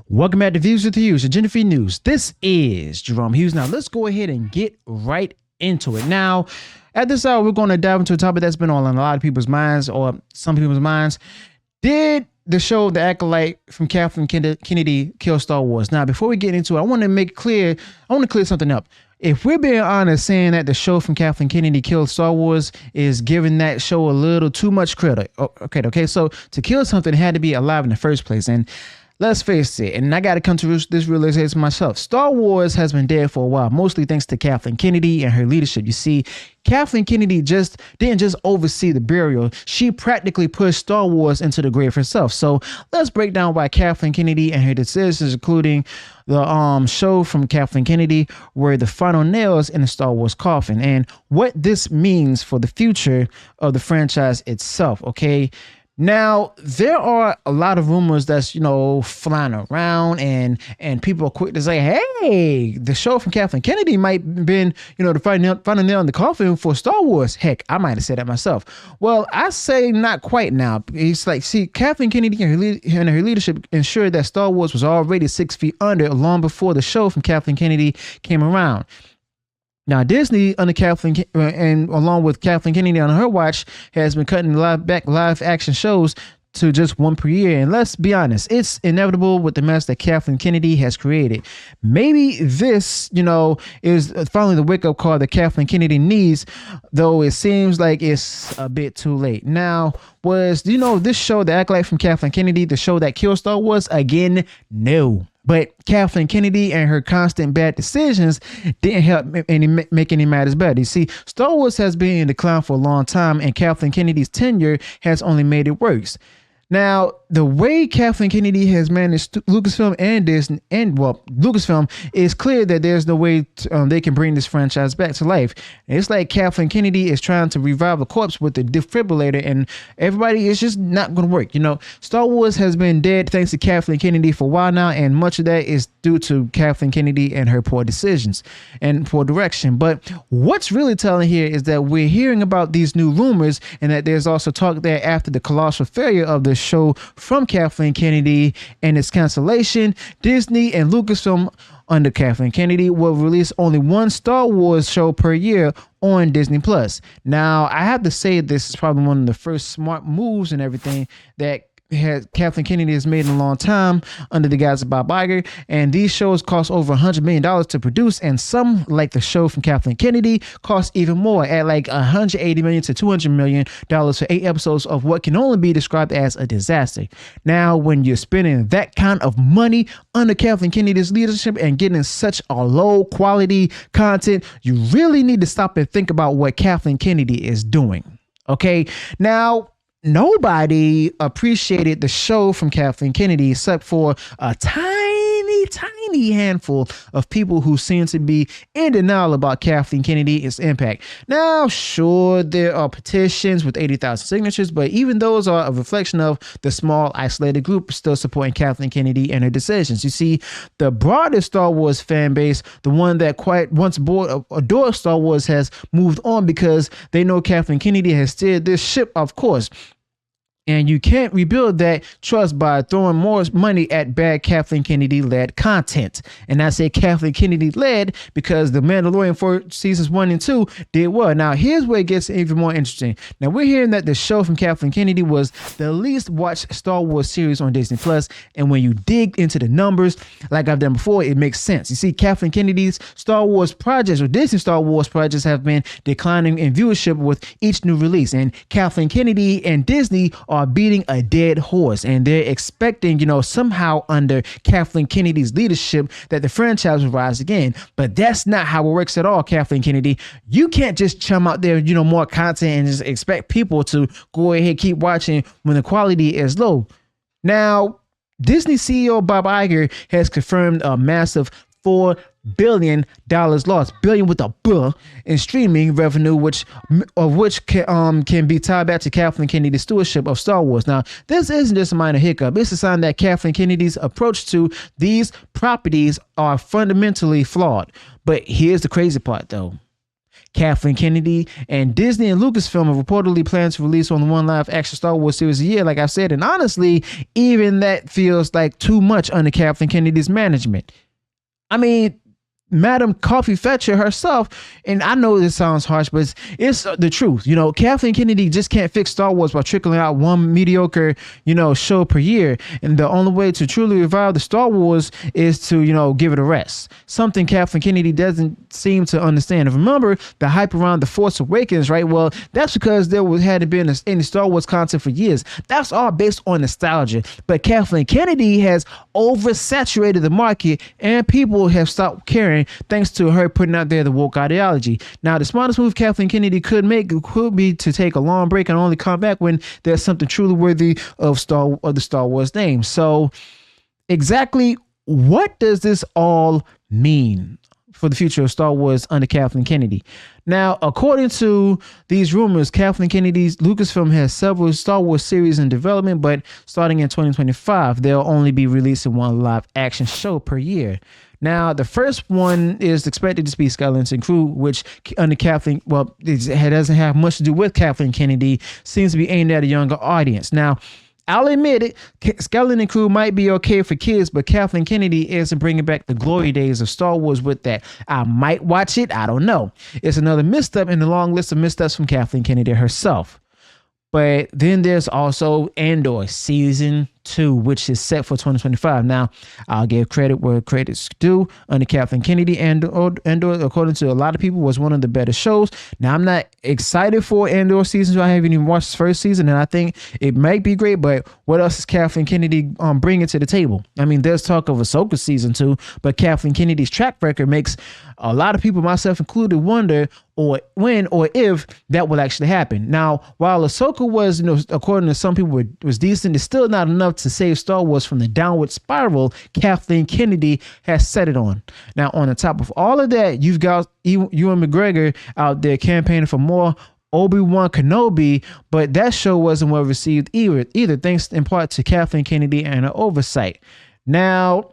Welcome back to Views with Hughes, Agenda Free News. This is Jerome Hughes. Now, let's go ahead and get right into it. Now, at this hour, we're going to dive into a topic that's been on a lot of people's minds, or some people's minds. Did the show The Acolyte from Kathleen Kennedy kill Star Wars? Now, before we get into it, I want to clear something up. If we're being honest, saying that the show from Kathleen Kennedy killed Star Wars is giving that show a little too much credit. Okay. So to kill something, it had to be alive in the first place. And let's face it, and I got to come to this realization myself. Star Wars has been dead for a while, mostly thanks to Kathleen Kennedy and her leadership. You see, Kathleen Kennedy didn't just oversee the burial. She practically pushed Star Wars into the grave herself. So let's break down why Kathleen Kennedy and her decisions, including the show from Kathleen Kennedy, were the final nails in the Star Wars coffin, and what this means for the future of the franchise itself. Okay. Now, there are a lot of rumors that's, flying around, and people are quick to say, hey, the show from Kathleen Kennedy might have been, the final nail in the coffin for Star Wars. Heck, I might have said that myself. Well, I say not quite now. It's like, see, Kathleen Kennedy and her leadership ensured that Star Wars was already 6 feet under long before the show from Kathleen Kennedy came around. Now, Disney, under Kathleen, and along with Kathleen Kennedy on her watch, has been cutting live action shows to just one per year. And let's be honest, it's inevitable with the mess that Kathleen Kennedy has created. Maybe this, is finally the wake up call that Kathleen Kennedy needs, though it seems like it's a bit too late. Now, was, this show, The Acolyte from Kathleen Kennedy, the show that killed Star Wars? Again, no. But Kathleen Kennedy and her constant bad decisions didn't help make any matters better. You see, Star Wars has been in decline for a long time, and Kathleen Kennedy's tenure has only made it worse. Now, the way Kathleen Kennedy has managed Lucasfilm and Disney, Lucasfilm, is clear that there's no way they can bring this franchise back to life. And it's like Kathleen Kennedy is trying to revive a corpse with a defibrillator, and everybody is just not going to work. Star Wars has been dead thanks to Kathleen Kennedy for a while now, and much of that is due to Kathleen Kennedy and her poor decisions and poor direction. But what's really telling here is that we're hearing about these new rumors, and that there's also talk that after the colossal failure of the show from Kathleen Kennedy and its cancellation, Disney and Lucasfilm under Kathleen Kennedy will release only one Star Wars show per year on Disney Plus. Now, I have to say this is probably one of the first smart moves and everything that Kathleen Kennedy has made in a long time under the guise of Bob Iger, and these shows cost over $100 million to produce, and some, like the show from Kathleen Kennedy, cost even more at like $180 million to $200 million for 8 episodes of what can only be described as a disaster. Now, when you're spending that kind of money under Kathleen Kennedy's leadership and getting such a low quality content, you really need to stop and think about what Kathleen Kennedy is doing. Okay, now, nobody appreciated the show from Kathleen Kennedy except for a tiny handful of people who seem to be in denial about Kathleen Kennedy's impact. Now, sure, there are petitions with 80,000 signatures, but even those are a reflection of the small, isolated group still supporting Kathleen Kennedy and her decisions. You see, the broader Star Wars fan base, the one that quite once adored Star Wars, has moved on because they know Kathleen Kennedy has steered this ship, of course. And you can't rebuild that trust by throwing more money at bad Kathleen Kennedy-led content. And I say Kathleen Kennedy-led because The Mandalorian for seasons 1 and 2 did well. Now, here's where it gets even more interesting. Now, we're hearing that the show from Kathleen Kennedy was the least watched Star Wars series on Disney Plus. And when you dig into the numbers, like I've done before, it makes sense. You see, Kathleen Kennedy's Star Wars projects, or Disney Star Wars projects, have been declining in viewership with each new release. And Kathleen Kennedy and Disney are beating a dead horse, and they're expecting, somehow under Kathleen Kennedy's leadership that the franchise will rise again. But that's not how it works at all, Kathleen Kennedy. You can't just chum out there, more content and just expect people to go ahead, keep watching when the quality is low. Now, Disney CEO Bob Iger has confirmed a massive $4 billion lost, billion with a B, in streaming revenue, which can be tied back to Kathleen Kennedy's stewardship of Star Wars. Now, this isn't just a minor hiccup. It's a sign that Kathleen Kennedy's approach to these properties are fundamentally flawed. But here's the crazy part, though. Kathleen Kennedy and Disney and Lucasfilm have reportedly planned to release only one live action Star Wars series a year, like I said. And honestly, even that feels like too much under Kathleen Kennedy's management. I mean, Madam Coffee Fetcher herself, and I know this sounds harsh, but it's the truth. You know, Kathleen Kennedy just can't fix Star Wars by trickling out one mediocre, show per year. And the only way to truly revive the Star Wars is to, give it a rest. Something Kathleen Kennedy doesn't seem to understand. And remember the hype around The Force Awakens, right? Well, that's because hadn't been any Star Wars content for years. That's all based on nostalgia. But Kathleen Kennedy has oversaturated the market, and people have stopped caring thanks to her putting out there the woke ideology. Now, the smartest move Kathleen Kennedy could make could be to take a long break and only come back when there's something truly worthy of the Star Wars name. So, exactly what does this all mean for the future of Star Wars under Kathleen Kennedy? Now, according to these rumors, Kathleen Kennedy's Lucasfilm has several Star Wars series in development, but starting in 2025, they'll only be releasing one live action show per year. Now, the first one is expected to be Skeleton Crew, which under Kathleen, it doesn't have much to do with Kathleen Kennedy, seems to be aimed at a younger audience. Now, I'll admit it, Skeleton Crew might be okay for kids, but Kathleen Kennedy isn't bringing back the glory days of Star Wars with that. I might watch it, I don't know. It's another misstep in the long list of missteps from Kathleen Kennedy herself. But then there's also Andor Season 2, which is set for 2025. Now, I'll give credit where credit's due. Under Kathleen Kennedy, Andor, according to a lot of people, was one of the better shows. Now, I'm not excited for Andor Season 2. I haven't even watched the first season, and I think it might be great, but what else is Kathleen Kennedy bringing to the table? I mean, there's talk of Ahsoka Season 2, but Kathleen Kennedy's track record makes a lot of people, myself included, wonder when or if that will actually happen. Now, while Ahsoka was, according to some people, was decent, it's still not enough to save Star Wars from the downward spiral Kathleen Kennedy has set it on. Now, on the top of all of that, you've got Ewan McGregor out there campaigning for more Obi-Wan Kenobi, but that show wasn't well received either, thanks in part to Kathleen Kennedy and her oversight. Now,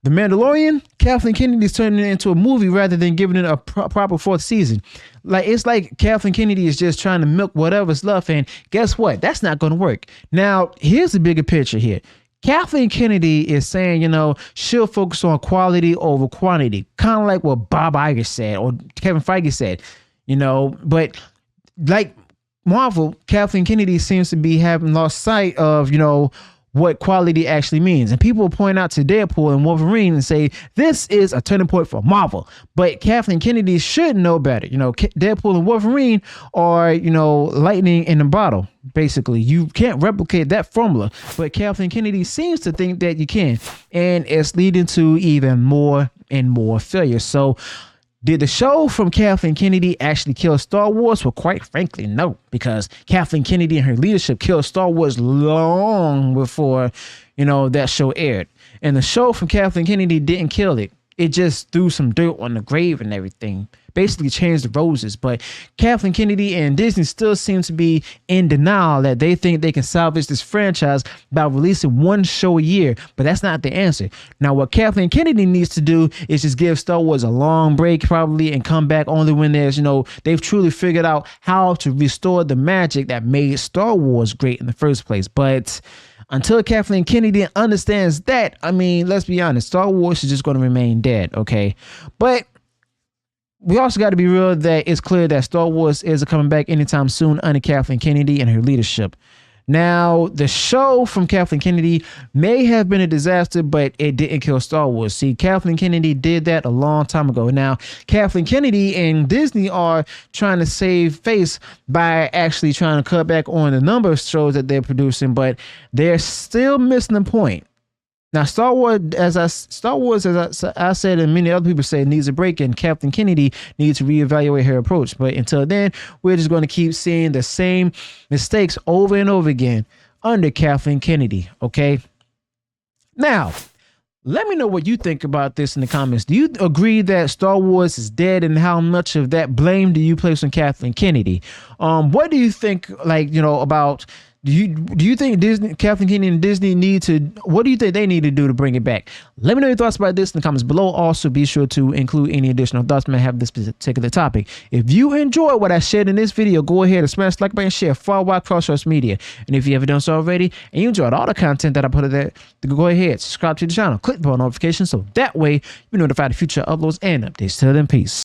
The Mandalorian, Kathleen Kennedy's turning it into a movie rather than giving it a proper fourth season. It's like Kathleen Kennedy is just trying to milk whatever's left, and guess what? That's not going to work. Now, here's the bigger picture here. Kathleen Kennedy is saying, she'll focus on quality over quantity, kind of like what Bob Iger said or Kevin Feige said, but like Marvel, Kathleen Kennedy seems to be having lost sight of, what quality actually means. And people point out to Deadpool and Wolverine and say, this is a turning point for Marvel. But Kathleen Kennedy should know better. Deadpool and Wolverine are, lightning in a bottle. Basically, you can't replicate that formula. But Kathleen Kennedy seems to think that you can. And it's leading to even more and more failure. So, did the show from Kathleen Kennedy actually kill Star Wars? Well, quite frankly, no, because Kathleen Kennedy and her leadership killed Star Wars long before, that show aired. And the show from Kathleen Kennedy didn't kill it. It just threw some dirt on the grave and everything. Basically changed the roses. But Kathleen Kennedy and Disney still seem to be in denial that they think they can salvage this franchise by releasing one show a year. But that's not the answer. Now, what Kathleen Kennedy needs to do is just give Star Wars a long break probably and come back only when there's, they've truly figured out how to restore the magic that made Star Wars great in the first place. But until Kathleen Kennedy understands that, let's be honest, Star Wars is just going to remain dead, okay? But we also got to be real that it's clear that Star Wars isn't coming back anytime soon under Kathleen Kennedy and her leadership. Now, the show from Kathleen Kennedy may have been a disaster, but it didn't kill Star Wars. See, Kathleen Kennedy did that a long time ago. Now, Kathleen Kennedy and Disney are trying to save face by actually trying to cut back on the number of shows that they're producing, but they're still missing the point. Now, Star Wars, as I said, and many other people say, needs a break, and Kathleen Kennedy needs to reevaluate her approach. But until then, we're just going to keep seeing the same mistakes over and over again under Kathleen Kennedy. Okay. Now, let me know what you think about this in the comments. Do you agree that Star Wars is dead, and how much of that blame do you place on Kathleen Kennedy? What do you think, about Do you think Disney, Kathleen Kennedy and Disney need to, what do you think they need to do to bring it back? Let me know your thoughts about this in the comments below. Also, be sure to include any additional thoughts you may have this particular topic. If you enjoyed what I shared in this video, go ahead and smash the like button, share far wide across social media. And if you haven't done so already, and you enjoyed all the content that I put in there, go ahead, subscribe to the channel, click the bell notification so that way you're notified of future uploads and updates. Till then, peace.